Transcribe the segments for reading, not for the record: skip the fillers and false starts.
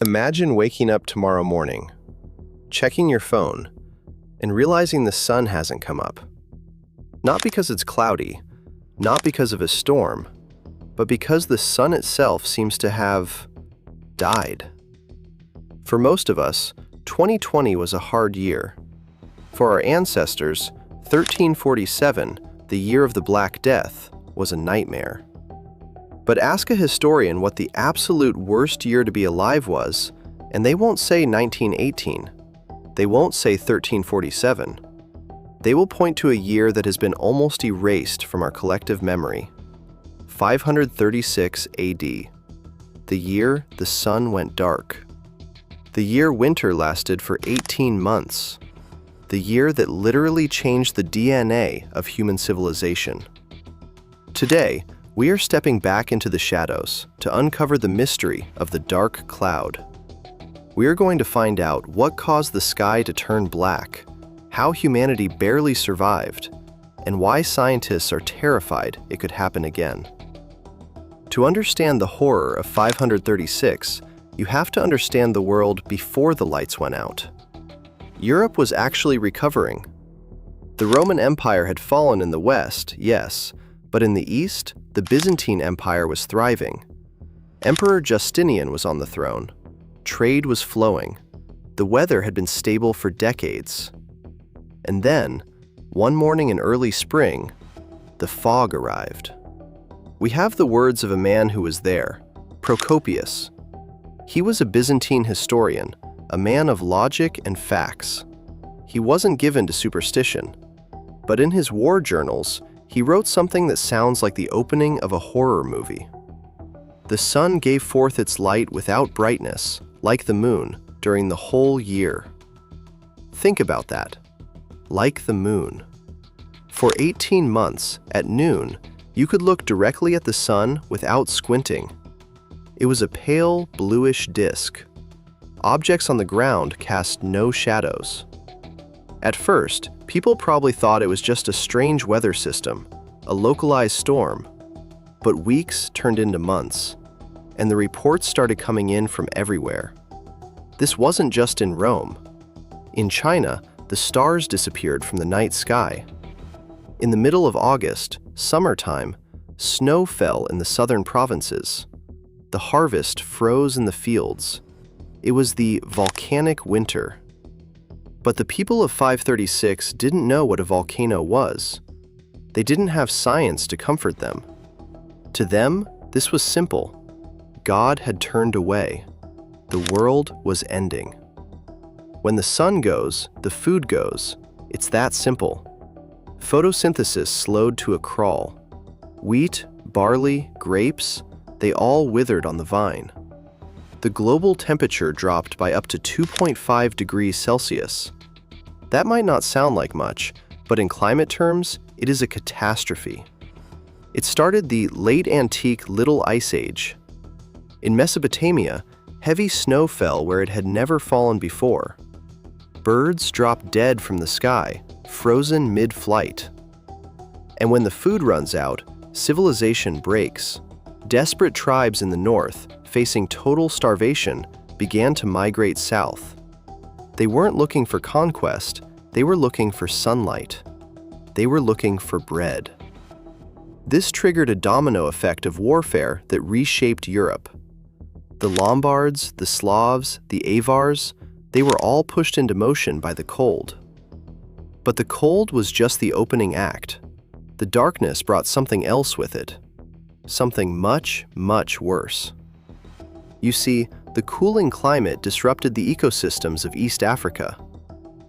Imagine waking up tomorrow morning, checking your phone, and realizing the sun hasn't come up. Not because it's cloudy, not because of a storm, but because the sun itself seems to have died. For most of us, 2020 was a hard year. For our ancestors, 1347, the year of the Black Death, was a nightmare. But ask a historian what the absolute worst year to be alive was, and they won't say 1918. They won't say 1347. They will point to a year that has been almost erased from our collective memory. 536 AD. The year the sun went dark. The year winter lasted for 18 months. The year that literally changed the DNA of human civilization. Today, we are stepping back into the shadows to uncover the mystery of the dark cloud. We are going to find out what caused the sky to turn black, how humanity barely survived, and why scientists are terrified it could happen again. To understand the horror of 536, you have to understand the world before the lights went out. Europe was actually recovering. The Roman Empire had fallen in the West, yes, but in the East, the Byzantine Empire was thriving. Emperor Justinian was on the throne. Trade was flowing. The weather had been stable for decades. And then, one morning in early spring, the fog arrived. We have the words of a man who was there, Procopius. He was a Byzantine historian, a man of logic and facts. He wasn't given to superstition, but in his war journals, he wrote something that sounds like the opening of a horror movie. The sun gave forth its light without brightness, like the moon, during the whole year. Think about that. Like the moon. For 18 months, at noon, you could look directly at the sun without squinting. It was a pale, bluish disk. Objects on the ground cast no shadows. At first, people probably thought it was just a strange weather system, a localized storm. But weeks turned into months, and the reports started coming in from everywhere. This wasn't just in Rome. In China, the stars disappeared from the night sky. In the middle of August, summertime, snow fell in the southern provinces. The harvest froze in the fields. It was the volcanic winter. But the people of 536 didn't know what a volcano was. They didn't have science to comfort them. To them, this was simple. God had turned away. The world was ending. When the sun goes, the food goes. It's that simple. Photosynthesis slowed to a crawl. Wheat, barley, grapes, they all withered on the vine. The global temperature dropped by up to 2.5 degrees Celsius. That might not sound like much, but in climate terms, it is a catastrophe. It started the late antique Little Ice Age. In Mesopotamia, heavy snow fell where it had never fallen before. Birds dropped dead from the sky, frozen mid-flight. And when the food runs out, civilization breaks. Desperate tribes in the north, facing total starvation, began to migrate south. They weren't looking for conquest, they were looking for sunlight. They were looking for bread. This triggered a domino effect of warfare that reshaped Europe. The Lombards, the Slavs, the Avars, they were all pushed into motion by the cold. But the cold was just the opening act. The darkness brought something else with it. Something much, much worse. You see, the cooling climate disrupted the ecosystems of East Africa.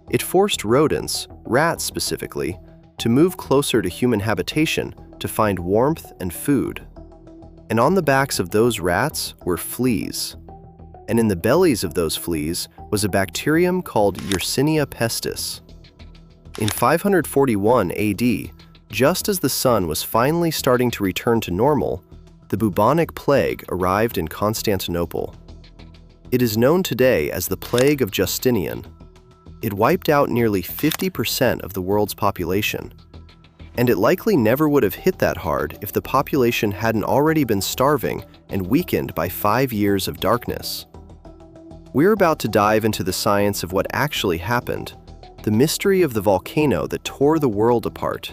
It forced rodents, rats specifically, to move closer to human habitation to find warmth and food. And on the backs of those rats were fleas. And in the bellies of those fleas was a bacterium called Yersinia pestis. In 541 AD, just as the sun was finally starting to return to normal, the bubonic plague arrived in Constantinople. It is known today as the Plague of Justinian. It wiped out nearly 50% of the world's population. And it likely never would have hit that hard if the population hadn't already been starving and weakened by 5 years of darkness. We're about to dive into the science of what actually happened, the mystery of the volcano that tore the world apart.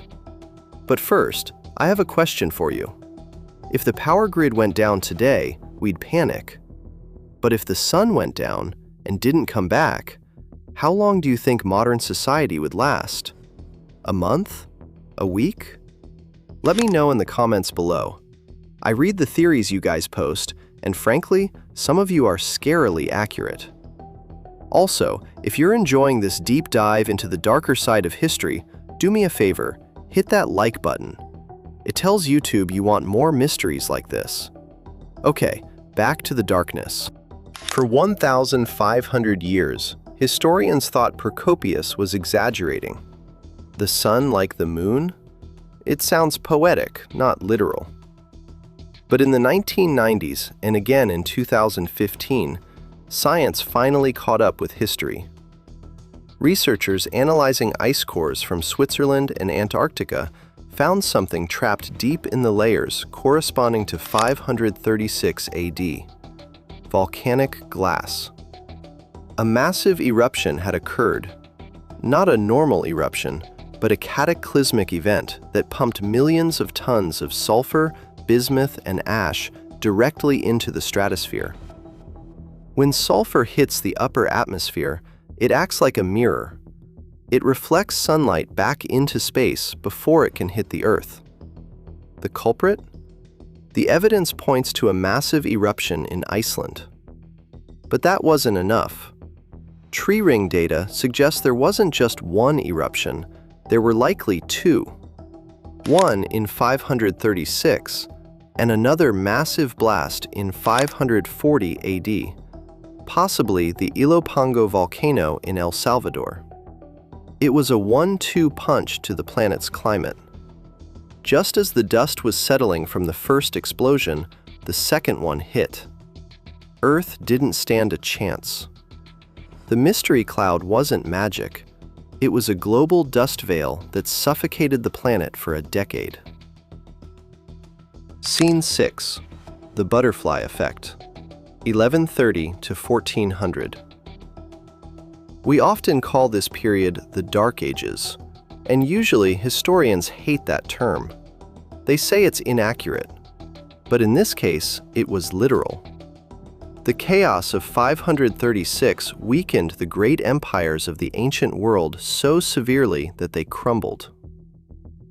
But first, I have a question for you. If the power grid went down today, we'd panic. But if the sun went down and didn't come back, how long do you think modern society would last? A month? A week? Let me know in the comments below. I read the theories you guys post, and frankly, some of you are scarily accurate. Also, if you're enjoying this deep dive into the darker side of history, do me a favor, hit that like button. It tells YouTube you want more mysteries like this. Okay, back to the darkness. For 1,500 years, historians thought Procopius was exaggerating. The sun like the moon? It sounds poetic, not literal. But in the 1990s, and again in 2015, science finally caught up with history. Researchers analyzing ice cores from Switzerland and Antarctica found something trapped deep in the layers corresponding to 536 AD. Volcanic glass. A massive eruption had occurred. Not a normal eruption, but a cataclysmic event that pumped millions of tons of sulfur, bismuth, and ash directly into the stratosphere. When sulfur hits the upper atmosphere, it acts like a mirror. It reflects sunlight back into space before it can hit the Earth. The culprit? The evidence points to a massive eruption in Iceland. But that wasn't enough. Tree ring data suggests there wasn't just one eruption, there were likely two. One in 536, and another massive blast in 540 AD, possibly the Ilopango volcano in El Salvador. It was a 1-2 punch to the planet's climate. Just as the dust was settling from the first explosion, the second one hit. Earth didn't stand a chance. The mystery cloud wasn't magic. It was a global dust veil that suffocated the planet for a decade. Scene 6. The Butterfly Effect. 1130 to 1400. We often call this period the Dark Ages, and usually historians hate that term. They say it's inaccurate, but in this case, it was literal. The chaos of 536 weakened the great empires of the ancient world so severely that they crumbled.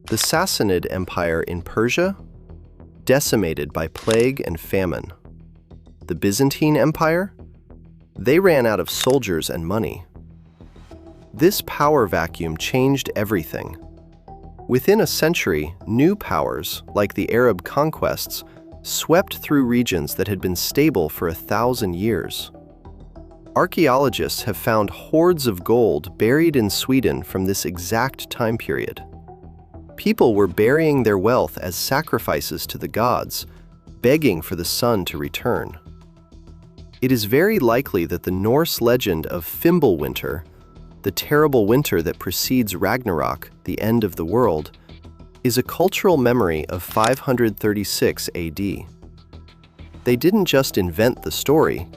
The Sassanid Empire in Persia? Decimated by plague and famine. The Byzantine Empire? They ran out of soldiers and money. This power vacuum changed everything. Within a century, new powers, like the Arab conquests, swept through regions that had been stable for 1,000 years. Archaeologists have found hoards of gold buried in Sweden from this exact time period. People were burying their wealth as sacrifices to the gods, begging for the sun to return. It is very likely that the Norse legend of Fimbulwinter, the terrible winter that precedes Ragnarok, the end of the world, is a cultural memory of 536 AD. They didn't just invent the story,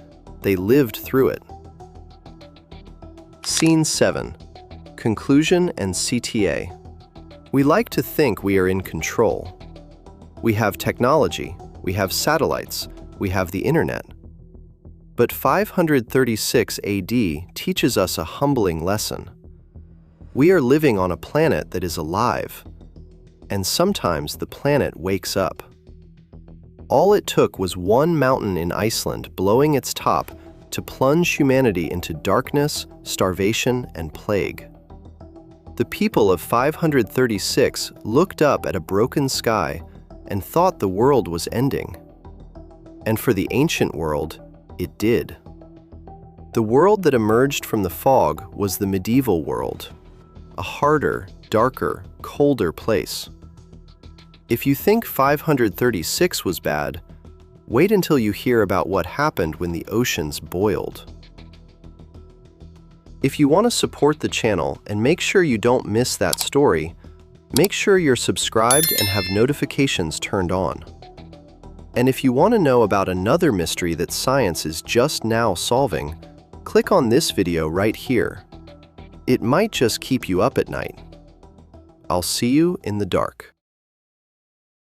they lived through it. Scene 7. Conclusion and CTA. We like to think we are in control. We have technology, we have satellites, we have the internet. But 536 AD teaches us a humbling lesson. We are living on a planet that is alive, and sometimes the planet wakes up. All it took was one mountain in Iceland blowing its top to plunge humanity into darkness, starvation, and plague. The people of 536 looked up at a broken sky and thought the world was ending. And for the ancient world, it did. The world that emerged from the fog was the medieval world, a harder, darker, colder place. If you think 536 was bad, wait until you hear about what happened when the oceans boiled. If you want to support the channel and make sure you don't miss that story, make sure you're subscribed and have notifications turned on. And if you want to know about another mystery that science is just now solving, click on this video right here. It might just keep you up at night. I'll see you in the dark.